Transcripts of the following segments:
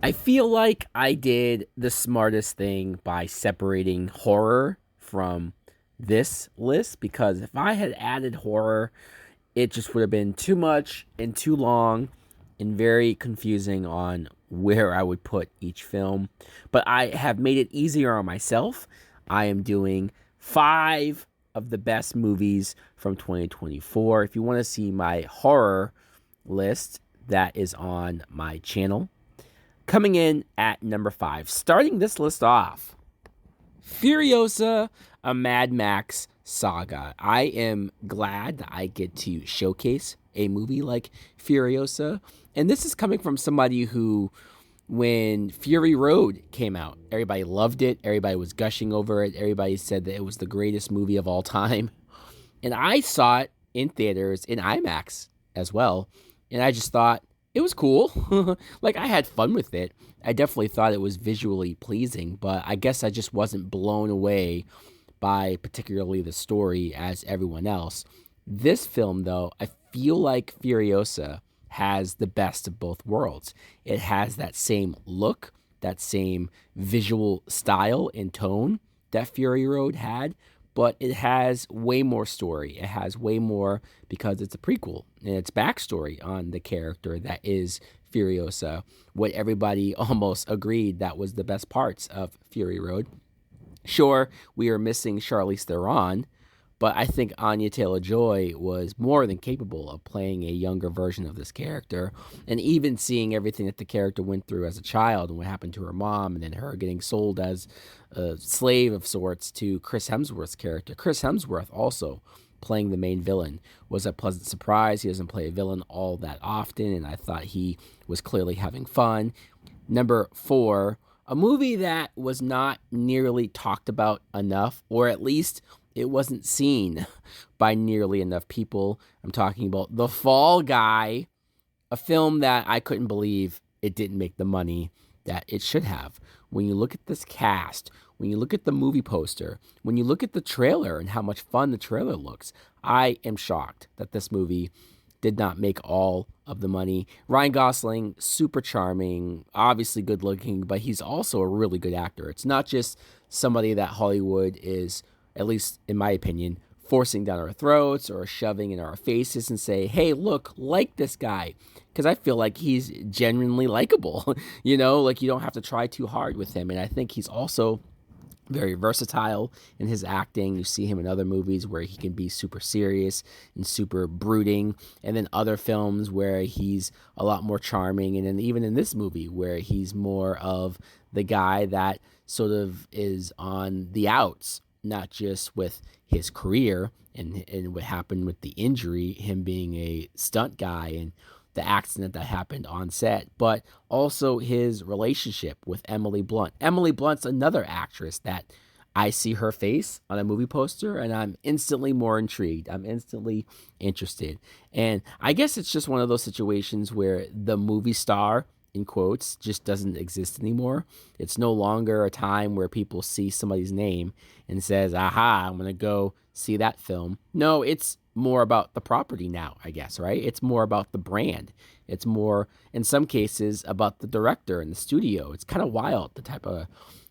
I feel like I did the smartest thing by separating horror from this list because if I had added horror, it just would have been too much and too long and very confusing on where I would put each film. But I have made it easier on myself. I am doing 5 of the best movies from 2024. If you want to see my horror list, that is on my channel. Coming in at number 5, starting this list off, Furiosa, a Mad Max saga. I am glad that I get to showcase a movie like Furiosa. And this is coming from somebody who, when Fury Road came out, everybody loved it. Everybody was gushing over it. Everybody said that it was the greatest movie of all time. And I saw it in theaters in IMAX as well. And I just thought, it was cool. Like, I had fun with it. I definitely thought it was visually pleasing, but I guess I just wasn't blown away by particularly the story as everyone else. This film, though, I feel like Furiosa has the best of both worlds. It has that same look, that same visual style and tone that Fury Road had, but it has way more story. It has way more because it's a prequel and it's backstory on the character that is Furiosa. What everybody almost agreed that was the best parts of Fury Road. Sure, we are missing Charlize Theron, but I think Anya Taylor-Joy was more than capable of playing a younger version of this character, and even seeing everything that the character went through as a child and what happened to her mom, and then her getting sold as a slave of sorts to Chris Hemsworth's character. Chris Hemsworth also playing the main villain was a pleasant surprise. He doesn't play a villain all that often, and I thought he was clearly having fun. Number 4, a movie that was not nearly talked about enough, or at least it wasn't seen by nearly enough people. I'm talking about The Fall Guy, a film that I couldn't believe it didn't make the money that it should have. When you look at this cast, when you look at the movie poster, when you look at the trailer and how much fun the trailer looks, I am shocked that this movie did not make all of the money. Ryan Gosling, super charming, obviously good looking, but he's also a really good actor. It's not just somebody that Hollywood is, at least in my opinion, forcing down our throats or shoving in our faces and say, hey, look, like this guy. Because I feel like he's genuinely likable. Like you don't have to try too hard with him. And I think he's also very versatile in his acting. You see him in other movies where he can be super serious and super brooding, and then other films where he's a lot more charming, and then even in this movie where he's more of the guy that sort of is on the outs, not just with his career and what happened with the injury, him being a stunt guy and the accident that happened on set, but also his relationship with Emily Blunt. Emily Blunt's another actress that I see her face on a movie poster and I'm instantly more intrigued. I'm instantly interested. And I guess it's just one of those situations where the movie star, in quotes, just doesn't exist anymore. It's no longer a time where people see somebody's name and says, aha, I'm going to go see that film. No, it's more about the property now, I guess, right? It's more about the brand. It's more, in some cases, about the director and the studio. It's kind of wild, the type of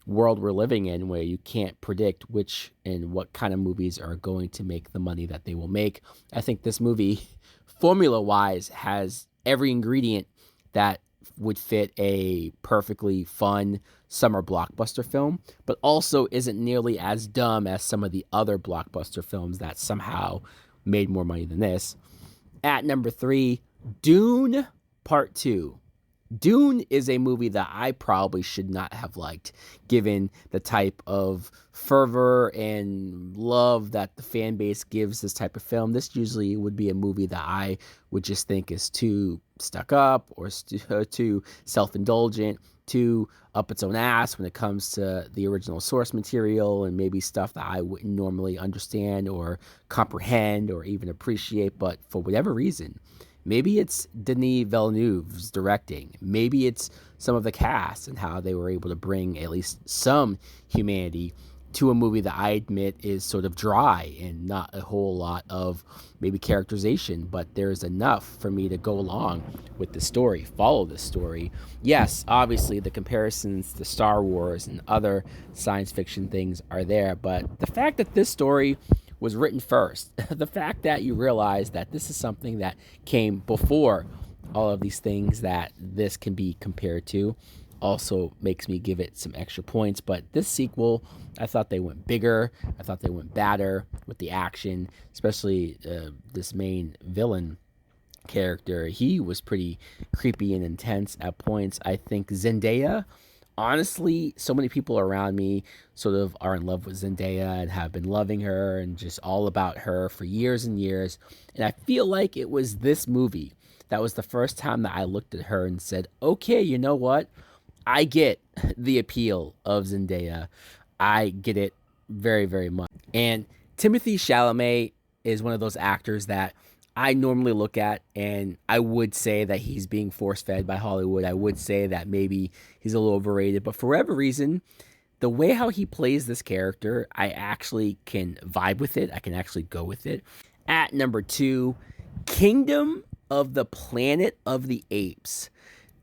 world we're living in where you can't predict which and what kind of movies are going to make the money that they will make. I think this movie, formula-wise, has every ingredient that would fit a perfectly fun summer blockbuster film, but also isn't nearly as dumb as some of the other blockbuster films that somehow made more money than this. At number 3, Dune Part 2. Dune is a movie that I probably should not have liked, given the type of fervor and love that the fan base gives this type of film. This usually would be a movie that I would just think is too stuck up or too self-indulgent, too up its own ass when it comes to the original source material and maybe stuff that I wouldn't normally understand or comprehend or even appreciate. But for whatever reason, maybe it's Denis Villeneuve's directing. Maybe it's some of the cast and how they were able to bring at least some humanity to a movie that I admit is sort of dry and not a whole lot of maybe characterization, but there's enough for me to go along with the story, follow the story. Yes, obviously the comparisons to Star Wars and other science fiction things are there, but the fact that this story was written first, the fact that you realize that this is something that came before all of these things that this can be compared to also makes me give it some extra points. But this sequel, I thought they went bigger. I thought they went badder with the action, especially this main villain character. He was pretty creepy and intense at points. I think Zendaya, honestly, so many people around me sort of are in love with Zendaya and have been loving her and just all about her for years and years. And I feel like it was this movie that was the first time that I looked at her and said, okay, you know what? I get the appeal of Zendaya. I get it very, very much. And Timothy Chalamet is one of those actors that I normally look at, and I would say that he's being force fed by Hollywood. I would say that maybe he's a little overrated, but for whatever reason, the way how he plays this character, I actually can vibe with it. I can actually go with it. At number 2, Kingdom of the Planet of the Apes.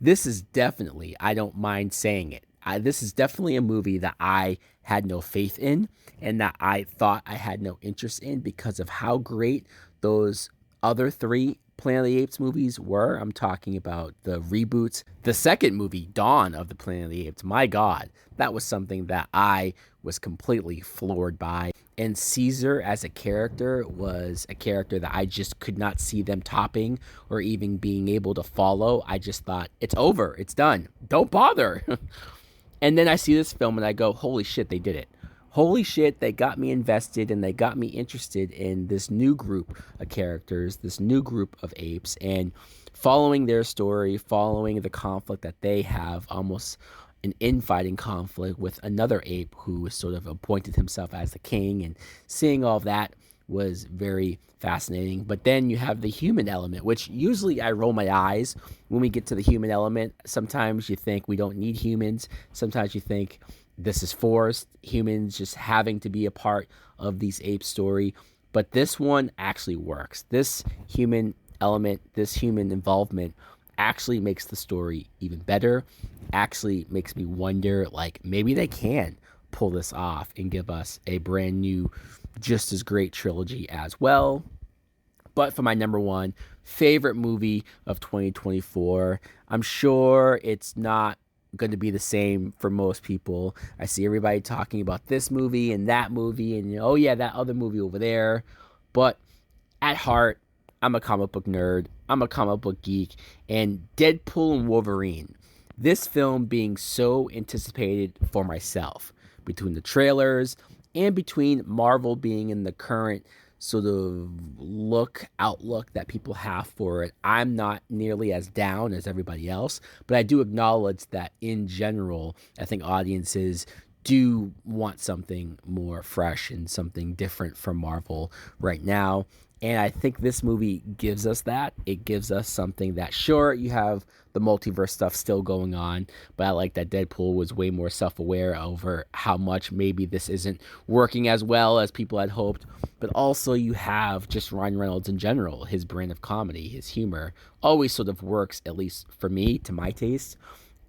This is definitely, I don't mind saying it, this is definitely a movie that I had no faith in and that I thought I had no interest in because of how great those other 3 Planet of the Apes movies were. I'm talking about the reboots. The second movie, Dawn of the Planet of the Apes, my God, that was something that I was completely floored by. And Caesar as a character was a character that I just could not see them topping or even being able to follow. I just thought, it's over, it's done, don't bother. And then I see this film and I go, holy shit, they did it. Holy shit, they got me invested and they got me interested in this new group of characters, this new group of apes, and following their story, following the conflict that they have, almost an infighting conflict with another ape who sort of appointed himself as the king, and seeing all of that was very fascinating. But then you have the human element, which usually I roll my eyes when we get to the human element. Sometimes you think we don't need humans. Sometimes you think this is forced, humans just having to be a part of these apes story. But this one actually works. This human element, this human involvement actually makes the story even better, actually makes me wonder, like, maybe they can pull this off and give us a brand new, just as great trilogy as well. But for my number 1 favorite movie of 2024, I'm sure it's not going to be the same for most people. I see everybody talking about this movie and that movie and, oh yeah, that other movie over there. But at heart, I'm a comic book nerd. I'm a comic book geek. And Deadpool and Wolverine, this film being so anticipated for myself, between the trailers and between Marvel being in the current sort of outlook that people have for it, I'm not nearly as down as everybody else, but I do acknowledge that in general, I think audiences do want something more fresh and something different from Marvel right now. And I think this movie gives us that. It gives us something that, sure, you have the multiverse stuff still going on, but I like that Deadpool was way more self-aware over how much maybe this isn't working as well as people had hoped. But also you have just Ryan Reynolds in general. His brand of comedy, his humor, always sort of works, at least for me, to my taste.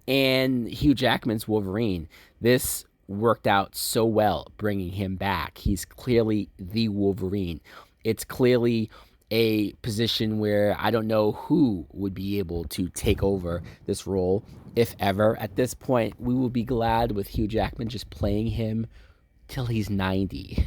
And Hugh Jackman's Wolverine. This worked out so well, bringing him back. He's clearly the Wolverine. It's clearly a position where I don't know who would be able to take over this role, if ever. At this point, we will be glad with Hugh Jackman just playing him till he's 90,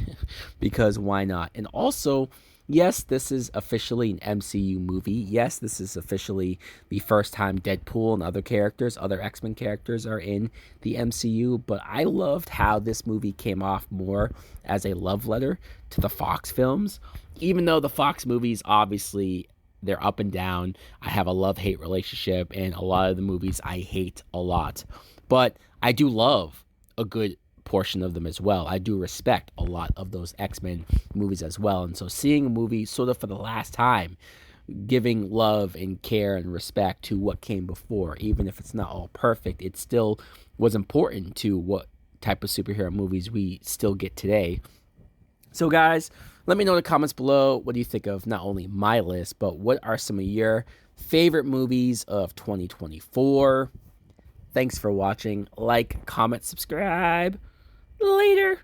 because why not? And also, yes, this is officially an MCU movie. Yes, this is officially the first time Deadpool and other X-Men characters are in the MCU, but I loved how this movie came off more as a love letter to the Fox films. Even though the Fox movies, obviously, they're up and down. I have a love-hate relationship, and a lot of the movies I hate a lot. But I do love a good portion of them as well. I do respect a lot of those X-Men movies as well. And so seeing a movie sort of for the last time, giving love and care and respect to what came before, even if it's not all perfect, it still was important to what type of superhero movies we still get today. So guys, let me know in the comments below, what do you think of not only my list, but what are some of your favorite movies of 2024? Thanks for watching. Like, comment, subscribe. Later.